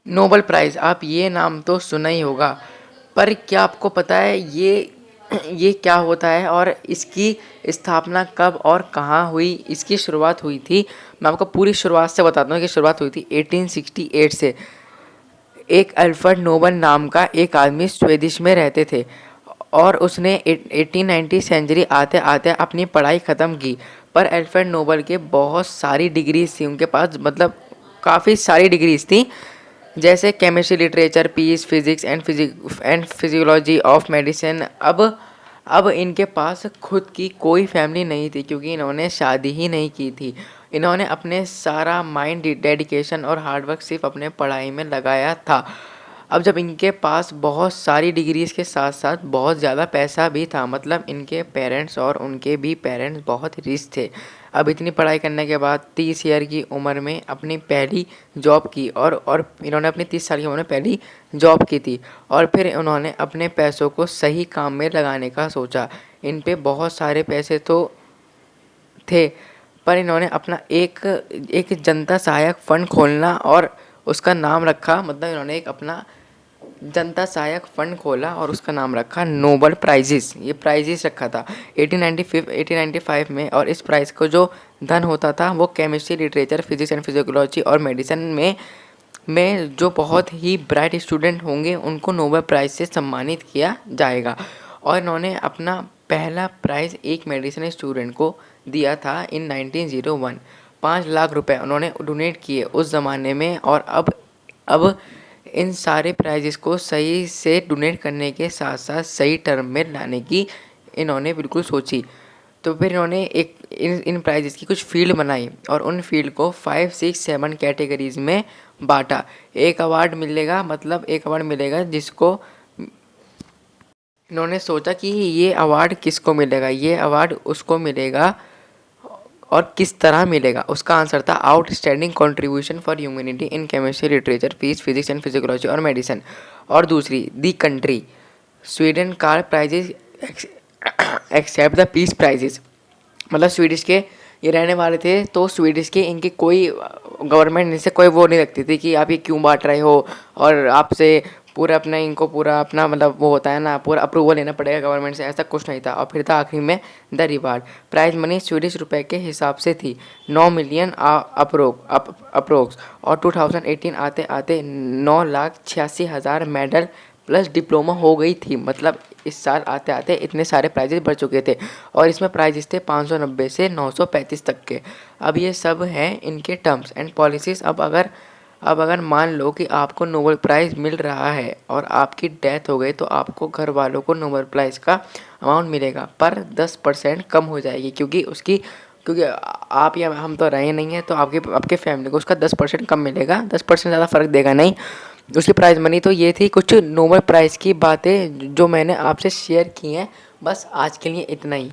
Nobel prize, आप ये नाम तो सुना ही होगा, पर क्या आपको पता है ये क्या होता है और इसकी स्थापना कब और कहाँ हुई, इसकी शुरुआत हुई थी। मैं आपको पूरी शुरुआत से बताता हूँ कि शुरुआत हुई थी 1868 से। एक अल्फ्रेड नोबल नाम का एक आदमी स्वीडिश में रहते थे और उसने 1890 सेंचुरी आते आते अपनी पढ़ाई ख़त्म की। पर अल्फ्रेड नोबल के बहुत सारी डिग्रीज थी उनके पास, मतलब काफ़ी सारी डिग्रीज थी, जैसे chemistry, literature, peace, physics and physiology of medicine. अब इनके पास खुद की कोई फैमिली नहीं थी क्योंकि इन्होंने शादी ही नहीं की थी। इन्होंने अपने सारा माइंड, डेडिकेशन और हार्डवर्क सिर्फ अपने पढ़ाई में लगाया था। अब जब इनके पास बहुत सारी डिग्रीज़ के साथ साथ बहुत ज़्यादा पैसा भी था, मतलब इनके पेरेंट्स और उनके भी पेरेंट्स बहुत रिच थे। अब इतनी पढ़ाई करने के बाद 30 ईयर की उम्र में अपनी पहली जॉब की और इन्होंने अपनी 30 साल की उम्र में पहली जॉब की थी और फिर उन्होंने अपने पैसों को सही काम में लगाने का सोचा। इन पे बहुत सारे पैसे तो थे, पर इन्होंने अपना एक एक जनता सहायक फ़ंड खोलना और उसका नाम रखा, मतलब इन्होंने एक अपना जनता सहायक फ़ंड खोला और उसका नाम रखा नोबल प्राइजेस। ये प्राइजेस रखा था 1895 में, और इस प्राइज़ को जो धन होता था वो chemistry, literature, physics and physiology और मेडिसिन में जो बहुत ही ब्राइट स्टूडेंट होंगे उनको नोबेल प्राइज़ से सम्मानित किया जाएगा। और इन्होंने अपना पहला प्राइज़ एक मेडिसिन स्टूडेंट को दिया था इन 1901। 5 लाख रुपए उन्होंने डोनेट किए उस ज़माने में। और अब इन सारे प्राइजेस को सही से डोनेट करने के साथ साथ सही टर्म में लाने की इन्होंने बिल्कुल सोची। तो फिर इन्होंने एक इन प्राइजेस की कुछ फील्ड बनाई और उन फील्ड को 5, 6, 7 कैटेगरीज में बांटा। एक अवार्ड मिलेगा, मतलब एक अवार्ड मिलेगा जिसको इन्होंने सोचा कि ये अवार्ड किसको मिलेगा, ये अवार्ड उसको मिलेगा और किस तरह मिलेगा। उसका आंसर था outstanding contribution for humanity in chemistry, literature, peace, physics and physiology और मेडिसिन। और दूसरी दी कंट्री स्वीडन कार prizes except the peace prizes, मतलब स्वीडिश के ये रहने वाले थे तो स्वीडिश के इनकी कोई गवर्नमेंट इनसे कोई वो नहीं रखती थी कि आप ये क्यों बांट रहे हो, और आपसे पूरा अपना इनको पूरा अपना मतलब वो होता है ना, पूरा अप्रूवल लेना पड़ेगा गवर्नमेंट से, ऐसा कुछ नहीं था। और फिर था आखिरी में the reward. Prize money Swedish रुपए के हिसाब से थी 9 मिलियन अप्रोक्स, और 2018 आते आते 9,86,000 मेडल प्लस डिप्लोमा हो गई थी। मतलब इस साल आते आते इतने सारे प्राइजेस बढ़ चुके थे और इसमें प्राइजेस थे 590 से 935 तक के। अब ये सब हैं इनके टर्म्स एंड पॉलिसीज़। अब अगर मान लो कि आपको नोबेल प्राइज़ मिल रहा है और आपकी डेथ हो गई तो आपको घर वालों को नोबेल प्राइज़ का अमाउंट मिलेगा, पर 10% कम हो जाएगी क्योंकि आप या हम तो रहे नहीं हैं, तो आपके फैमिली को उसका 10% कम मिलेगा। 10% ज़्यादा फ़र्क देगा नहीं उसकी प्राइज़ मनी। तो ये थी कुछ नोबेल प्राइज़ की बातें जो मैंने आपसे शेयर की हैं। बस आज के लिए इतना ही।